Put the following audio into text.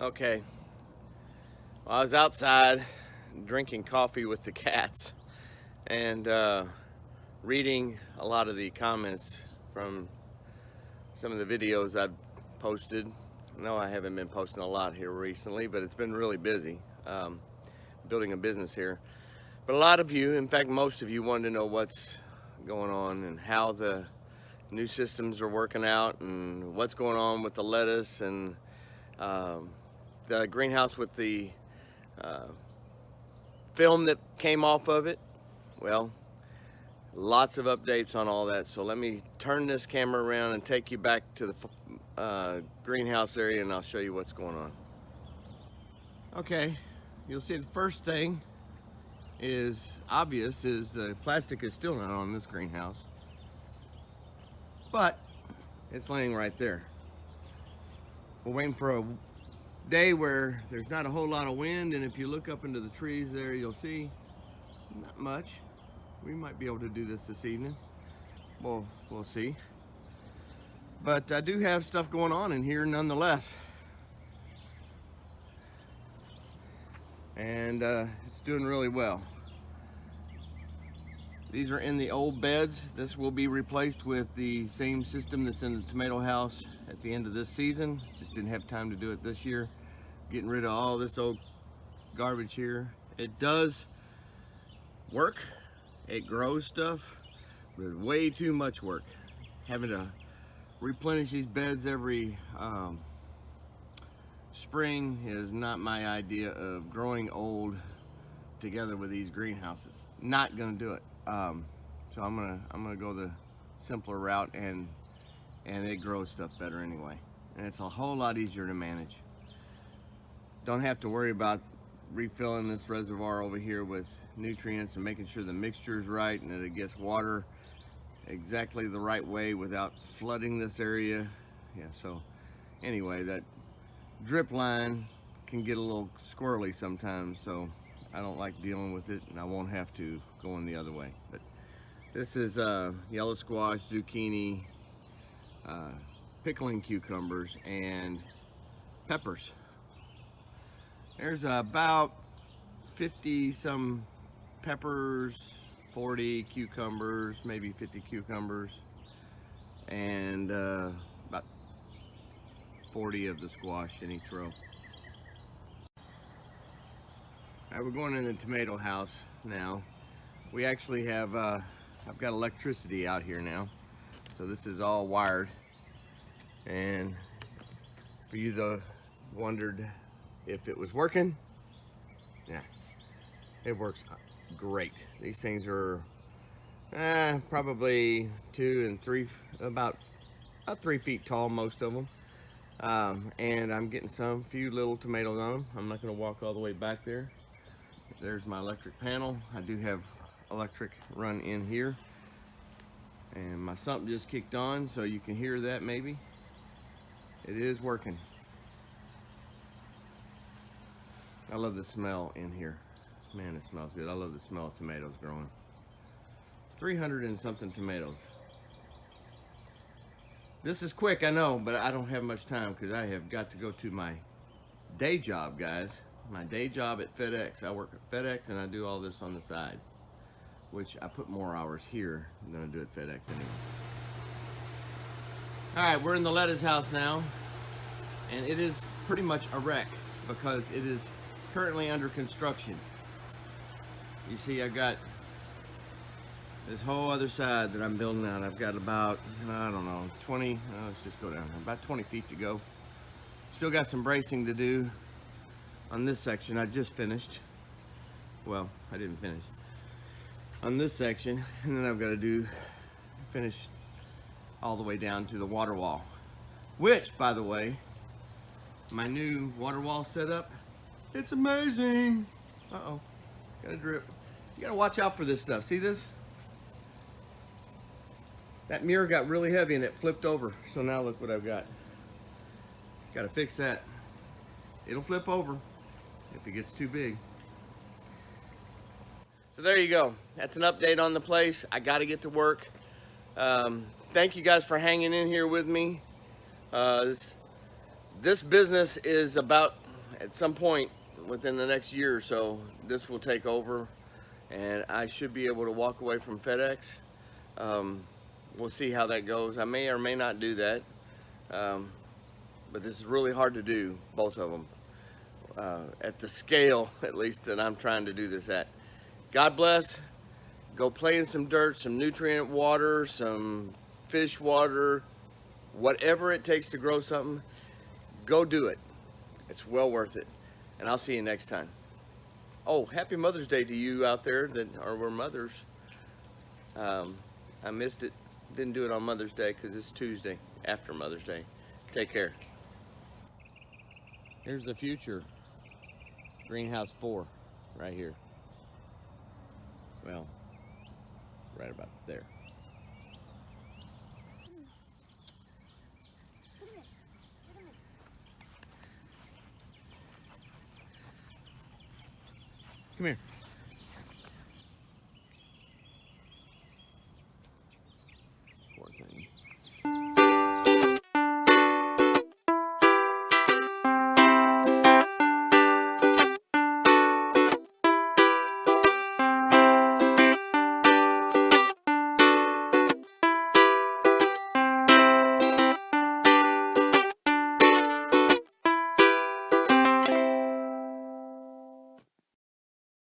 Okay, well, I was outside drinking coffee with the cats and reading a lot of the comments from some of the videos I've posted. No, I haven't been posting a lot here recently, but it's been really busy building a business here. But a lot of you, in fact most of you, wanted to know what's going on and how the new systems are working out and what's going on with the lettuce and the greenhouse with the film that came off of it. Well, lots of updates on all that. So let me turn this camera around and take you back to the greenhouse area and I'll show you what's going on. Okay, you'll see the first thing is obvious is the plastic is still not on this greenhouse, but it's laying right there. We're waiting for a day where there's not a whole lot of wind, and if you look up into the trees there, you'll see not much. We might be able to do this evening. Well, we'll see. But I do have stuff going on in here nonetheless. And it's doing really well. These are in the old beds. This will be replaced with the same system that's in the tomato house at the end of this season. Just didn't have time to do it this year. Getting rid of all this old garbage here. It does work. It grows stuff, but way too much work. Having to replenish these beds every spring is not my idea of growing old together with these greenhouses. Not gonna do it. So I'm gonna go the simpler route, and it grows stuff better anyway, and it's a whole lot easier to manage. Don't have to worry about refilling this reservoir over here with nutrients and making sure the mixture is right and that it gets water exactly the right way without flooding this area. Yeah, so anyway, that drip line can get a little squirrely sometimes, so I don't like dealing with it, and I won't have to go in the other way. But this is yellow squash, zucchini, pickling cucumbers, and peppers. There's about 50 some peppers, 40 cucumbers, maybe 50 cucumbers, and about 40 of the squash in each row. All right, we're going in the tomato house now. We actually have, I've got electricity out here now. So this is all wired. And for you that wondered if it was working, yeah, it works great. These things are probably 2 and 3, about 3 feet tall, most of them. And I'm getting some few little tomatoes on them. I'm not going to walk all the way back there. There's my electric panel. I do have electric run in here, and my sump just kicked on, so you can hear that maybe. It is working. I love the smell in here. Man, it smells good. I love the smell of tomatoes growing. 300 and something tomatoes. This is quick, I know, but I don't have much time because I have got to go to my day job, guys. My day job at FedEx. I work at FedEx and I do all this on the side, which I put more hours here than I do at FedEx anyway. All right, we're in the lettuce house now, and it is pretty much a wreck because it is currently under construction. You see, I've got this whole other side that I'm building out. I've got about, I don't know, 20, let's just go down, about 20 feet to go. Still got some bracing to do on this section. I just finished. Well, I didn't finish on this section, and then I've got to finish all the way down to the water wall, which, by the way, my new water wall setup, it's amazing. Uh-oh, got a drip. You gotta watch out for this stuff. See this? That mirror got really heavy and it flipped over. So now look what I've got. Gotta fix that. It'll flip over if it gets too big. So there you go. That's an update on the place. I gotta get to work. Thank you guys for hanging in here with me. This business is about at some point within the next year or so, this will take over and I should be able to walk away from FedEx. We'll see how that goes. I may or may not do that, but this is really hard to do, both of them, at the scale, at least, that I'm trying to do this at. God bless. Go play in some dirt, some nutrient water, some fish water, whatever it takes to grow something, go do it. It's well worth it. And I'll see you next time. Oh, happy Mother's Day to you out there that were mothers. I missed it. Didn't do it on Mother's Day because it's Tuesday after Mother's Day. Take care. Here's the future. Greenhouse 4 right here. Well, right about there. Come here.